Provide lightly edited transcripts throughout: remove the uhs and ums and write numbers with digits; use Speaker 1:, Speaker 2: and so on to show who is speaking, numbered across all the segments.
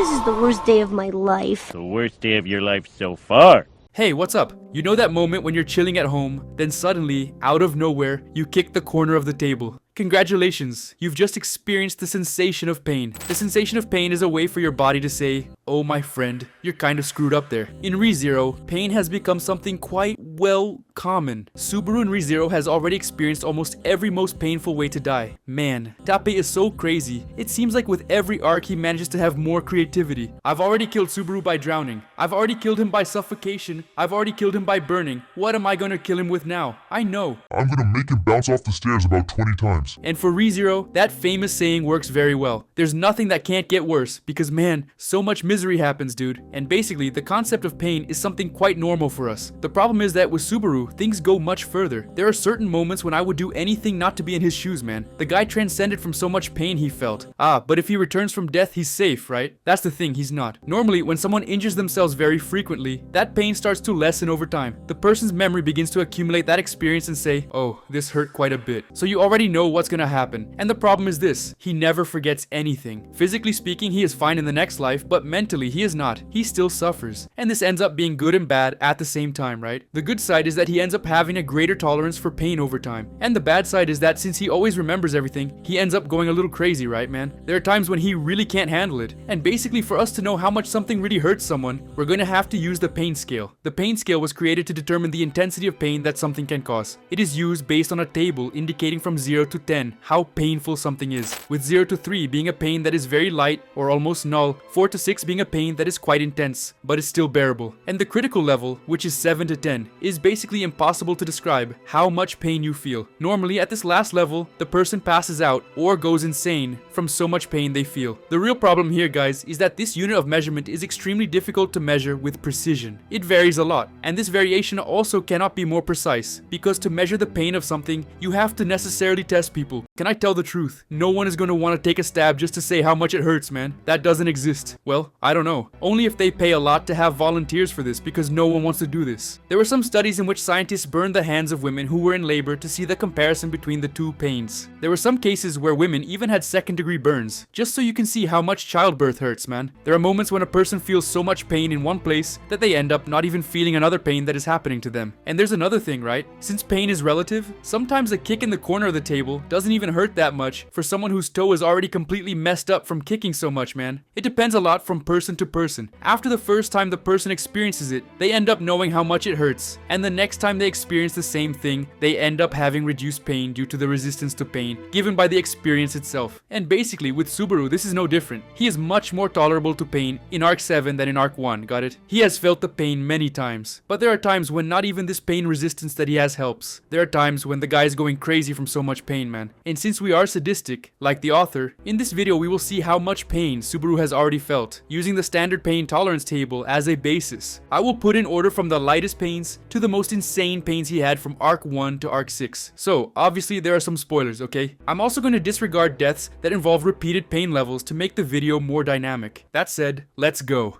Speaker 1: This is the worst day of my life.
Speaker 2: The worst day of your life so far.
Speaker 3: Hey, what's up? You know that moment when you're chilling at home, then suddenly, out of nowhere, you kick the corner of the table. Congratulations, you've just experienced the sensation of pain. The sensation of pain is a way for your body to say, oh my friend, you're kind of screwed up there. In ReZero, pain has become something quite, well, common. Subaru in ReZero has already experienced almost every most painful way to die. Man, Tape is so crazy. It seems like with every arc he manages to have more creativity. I've already killed Subaru by drowning. I've already killed him by suffocation. I've already killed him by burning. What am I gonna kill him with now? I know.
Speaker 4: I'm gonna make him bounce off the stairs about 20 times.
Speaker 3: And for ReZero, that famous saying works very well. There's nothing that can't get worse, because man, so much misery happens, dude. And basically, the concept of pain is something quite normal for us. The problem is that with Subaru, things go much further. There are certain moments when I would do anything not to be in his shoes, man. The guy transcended from so much pain he felt. But if he returns from death, he's safe, right? That's the thing, he's not. Normally, when someone injures themselves very frequently, that pain starts to lessen over time. The person's memory begins to accumulate that experience and say, oh, this hurt quite a bit. So you already know what's gonna happen. And the problem is this, he never forgets anything. Physically speaking, he is fine in the next life, but mentally he is not. He still suffers. And this ends up being good and bad at the same time, right? The good side is that he ends up having a greater tolerance for pain over time. And the bad side is that since he always remembers everything, he ends up going a little crazy, right, man? There are times when he really can't handle it. And basically for us to know how much something really hurts someone, we're going to have to use the pain scale. The pain scale was created to determine the intensity of pain that something can cause. It is used based on a table indicating from 0 to 10 how painful something is, with 0 to 3 being a pain that is very light or almost null, 4 to 6 being a pain that is quite intense, but is still bearable. And the critical level, which is 7 to 10, is basically impossible to describe how much pain you feel. Normally, at this last level, the person passes out or goes insane from so much pain they feel. The real problem here, guys, is that this unit of measurement is extremely difficult to measure with precision. It varies a lot, and this variation also cannot be more precise, because to measure the pain of something, you have to necessarily test people. Can I tell the truth? No one is going to want to take a stab just to say how much it hurts, man. That doesn't exist. Well, I don't know. Only if they pay a lot to have volunteers for this, because no one wants to do this. There were some studies in which scientists burned the hands of women who were in labor to see the comparison between the two pains. There were some cases where women even had second-degree burns, just so you can see how much childbirth hurts, man. There are moments when a person feels so much pain in one place that they end up not even feeling another pain that is happening to them. And there's another thing, right? Since pain is relative, sometimes a kick in the corner of the table doesn't even hurt that much for someone whose toe is already completely messed up from kicking so much, man. It depends a lot from person to person. After the first time the person experiences it, they end up knowing how much it hurts, and the next time they experience the same thing, they end up having reduced pain due to the resistance to pain given by the experience itself. And basically with Subaru, this is no different. He is much more tolerable to pain in Arc 7 than in Arc 1, got it? He has felt the pain many times, but there are times when not even this pain resistance that he has helps. There are times when the guy is going crazy from so much pain, man. And since we are sadistic, like the author, in this video we will see how much pain Subaru has already felt, using the standard pain tolerance table as a basis. I will put in order from the lightest pains to the most insane pains he had from Arc 1 to Arc 6. So, obviously there are some spoilers, okay? I'm also going to disregard deaths that involve repeated pain levels to make the video more dynamic. That said, let's go.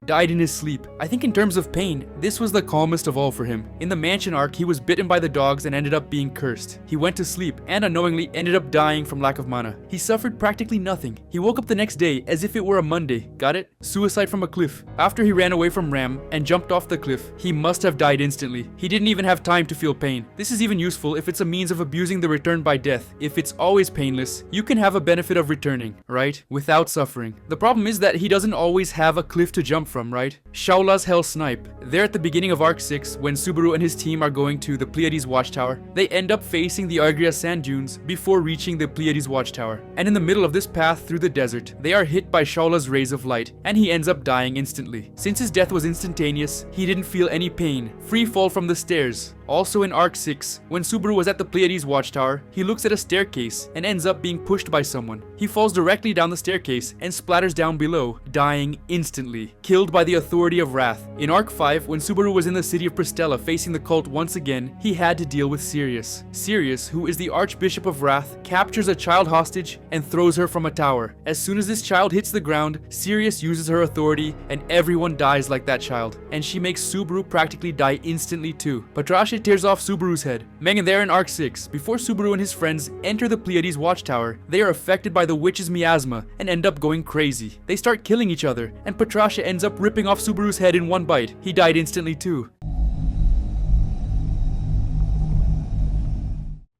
Speaker 3: Died in his sleep. I think in terms of pain, this was the calmest of all for him. In the mansion arc, he was bitten by the dogs and ended up being cursed. He went to sleep and unknowingly ended up dying from lack of mana. He suffered practically nothing. He woke up the next day as if it were a Monday. Got it? Suicide from a cliff. After he ran away from Ram and jumped off the cliff, he must have died instantly. He didn't even have time to feel pain. This is even useful if it's a means of abusing the return by death. If it's always painless, you can have a benefit of returning, right? Without suffering. The problem is that he doesn't always have a cliff to jump from, right? Shaola's Hell Snipe. There at the beginning of Arc 6, when Subaru and his team are going to the Pleiades Watchtower, they end up facing the Argria sand dunes before reaching the Pleiades Watchtower. And in the middle of this path through the desert, they are hit by Shaola's rays of light, and he ends up dying instantly. Since his death was instantaneous, he didn't feel any pain. Free fall from the stairs. Also in Arc 6, when Subaru was at the Pleiades Watchtower, he looks at a staircase and ends up being pushed by someone. He falls directly down the staircase and splatters down below, dying instantly, killed by the authority of Wrath. In Arc 5, when Subaru was in the city of Pristella facing the cult once again, he had to deal with Sirius. Sirius, who is the Archbishop of Wrath, captures a child hostage and throws her from a tower. As soon as this child hits the ground, Sirius uses her authority and everyone dies like that child. And she makes Subaru practically die instantly too. Patrasche it tears off Subaru's head. Megan, there in Arc 6, before Subaru and his friends enter the Pleiades watchtower, they are affected by the witch's miasma and end up going crazy. They start killing each other, and Patrasha ends up ripping off Subaru's head in one bite. He died instantly too.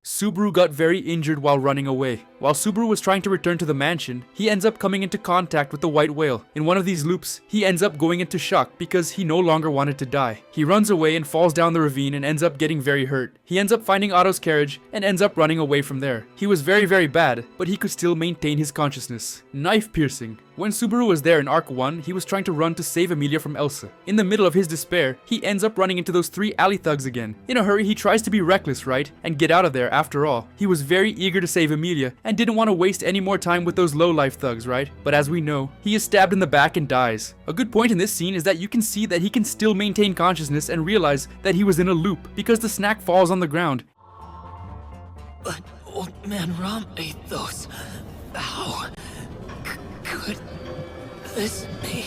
Speaker 3: Subaru got very injured while running away. While Subaru was trying to return to the mansion, he ends up coming into contact with the white whale. In one of these loops, he ends up going into shock because he no longer wanted to die. He runs away and falls down the ravine and ends up getting very hurt. He ends up finding Otto's carriage and ends up running away from there. He was very bad, but he could still maintain his consciousness. Knife piercing. When Subaru was there in Arc 1, he was trying to run to save Emilia from Elsa. In the middle of his despair, he ends up running into those 3 alley thugs again. In a hurry, he tries to be reckless, right? And get out of there after all. He was very eager to save Emilia and didn't want to waste any more time with those low-life thugs, right? But as we know, he is stabbed in the back and dies. A good point in this scene is that you can see that he can still maintain consciousness and realize that he was in a loop because the snack falls on the ground.
Speaker 5: But old man Ram ate those. How could this be?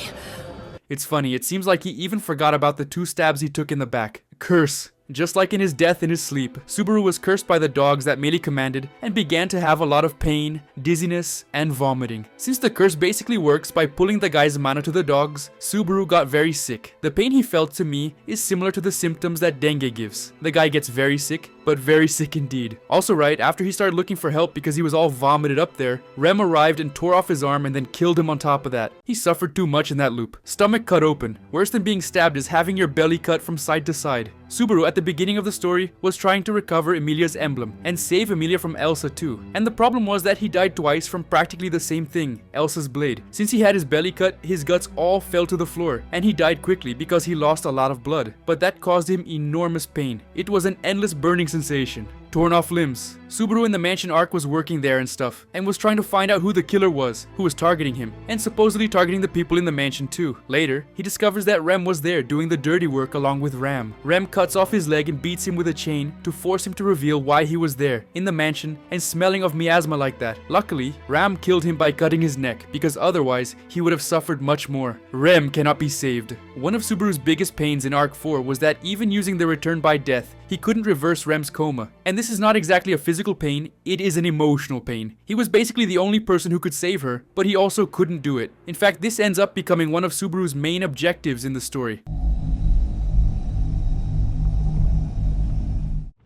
Speaker 3: It's funny, it seems like he even forgot about the 2 stabs he took in the back. Curse. Just like in his death in his sleep, Subaru was cursed by the dogs that Meili commanded and began to have a lot of pain, dizziness, and vomiting. Since the curse basically works by pulling the guy's mana to the dogs, Subaru got very sick. The pain he felt, to me, is similar to the symptoms that dengue gives. The guy gets very sick, but very sick indeed. Also right, after he started looking for help because he was all vomited up there, Rem arrived and tore off his arm and then killed him on top of that. He suffered too much in that loop. Stomach cut open. Worse than being stabbed is having your belly cut from side to side. Subaru at the beginning of the story was trying to recover Emilia's emblem and save Emilia from Elsa too. And the problem was that he died twice from practically the same thing, Elsa's blade. Since he had his belly cut, his guts all fell to the floor and he died quickly because he lost a lot of blood. But that caused him enormous pain. It was an endless burning sensation. Torn off limbs. Subaru in the mansion arc was working there and stuff, and was trying to find out who the killer was, who was targeting him, and supposedly targeting the people in the mansion too. Later, he discovers that Rem was there doing the dirty work along with Ram. Rem cuts off his leg and beats him with a chain to force him to reveal why he was there, in the mansion, and smelling of miasma like that. Luckily, Ram killed him by cutting his neck, because otherwise, he would have suffered much more. Rem cannot be saved. One of Subaru's biggest pains in Arc 4 was that even using the return by death, he couldn't reverse Rem's coma. And this is not exactly a physical pain, it is an emotional pain. He was basically the only person who could save her, but he also couldn't do it. In fact, this ends up becoming one of Subaru's main objectives in the story.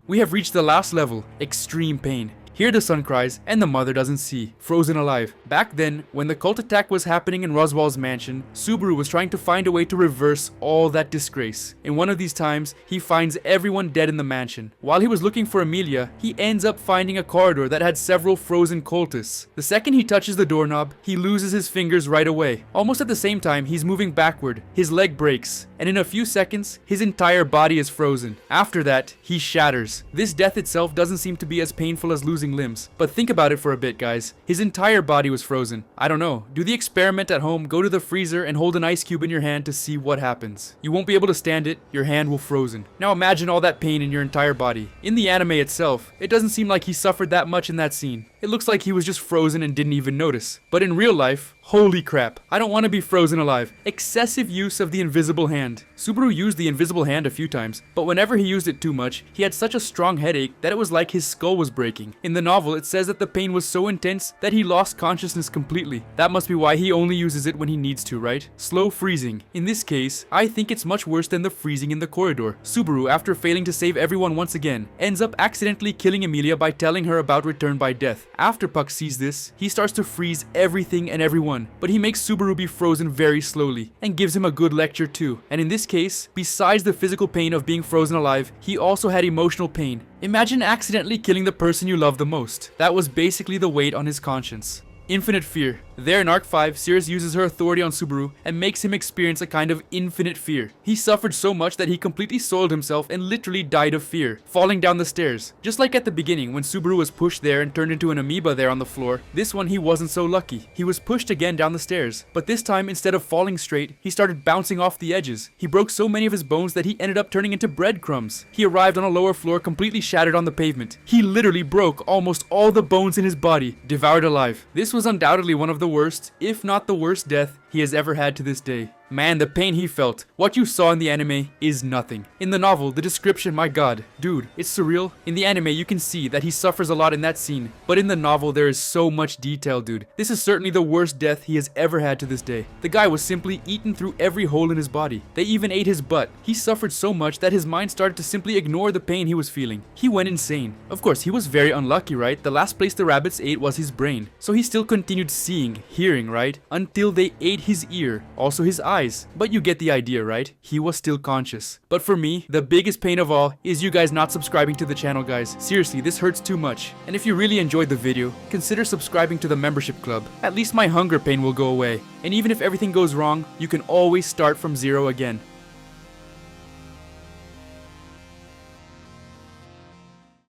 Speaker 3: We have reached the last level, extreme pain. Here the son cries, and the mother doesn't see, frozen alive. Back then, when the cult attack was happening in Roswell's mansion, Subaru was trying to find a way to reverse all that disgrace. In one of these times, he finds everyone dead in the mansion. While he was looking for Emilia, he ends up finding a corridor that had several frozen cultists. The second he touches the doorknob, he loses his fingers right away. Almost at the same time, he's moving backward, his leg breaks, and in a few seconds, his entire body is frozen. After that, he shatters. This death itself doesn't seem to be as painful as losing limbs. But think about it for a bit, guys. His entire body was frozen. I don't know. Do the experiment at home, go to the freezer and hold an ice cube in your hand to see what happens. You won't be able to stand it, your hand will frozen. Now imagine all that pain in your entire body. In the anime itself, it doesn't seem like he suffered that much in that scene. It looks like he was just frozen and didn't even notice. But in real life, holy crap, I don't want to be frozen alive. Excessive use of the invisible hand. Subaru used the invisible hand a few times, but whenever he used it too much, he had such a strong headache that it was like his skull was breaking. In the novel, it says that the pain was so intense that he lost consciousness completely. That must be why he only uses it when he needs to, right? Slow freezing. In this case, I think it's much worse than the freezing in the corridor. Subaru, after failing to save everyone once again, ends up accidentally killing Emilia by telling her about return by death. After Puck sees this, he starts to freeze everything and everyone, but he makes Subaru be frozen very slowly, and gives him a good lecture too. And in this case, besides the physical pain of being frozen alive, he also had emotional pain. Imagine accidentally killing the person you love the most. That was basically the weight on his conscience. Infinite fear. There in Arc 5, Cirrus uses her authority on Subaru and makes him experience a kind of infinite fear. He suffered so much that he completely soiled himself and literally died of fear, falling down the stairs. Just like at the beginning when Subaru was pushed there and turned into an amoeba there on the floor, this one he wasn't so lucky. He was pushed again down the stairs, but this time instead of falling straight, he started bouncing off the edges. He broke so many of his bones that he ended up turning into breadcrumbs. He arrived on a lower floor completely shattered on the pavement. He literally broke almost all the bones in his body, devoured alive. This was undoubtedly one of the worst, if not the worst death he has ever had to this day. Man, the pain he felt. What you saw in the anime is nothing. In the novel, the description, my god, dude, it's surreal. In the anime, you can see that he suffers a lot in that scene, but in the novel, there is so much detail, dude. This is certainly the worst death he has ever had to this day. The guy was simply eaten through every hole in his body. They even ate his butt. He suffered so much that his mind started to simply ignore the pain he was feeling. He went insane. Of course, he was very unlucky, right? The last place the rabbits ate was his brain. So he still continued seeing, hearing, right? Until they ate his ear, also his eyes. But you get the idea, right? He was still conscious. But for me, the biggest pain of all is you guys not subscribing to the channel, guys. Seriously, this hurts too much. And if you really enjoyed the video, consider subscribing to the membership club. At least my hunger pain will go away. And even if everything goes wrong, you can always start from zero again.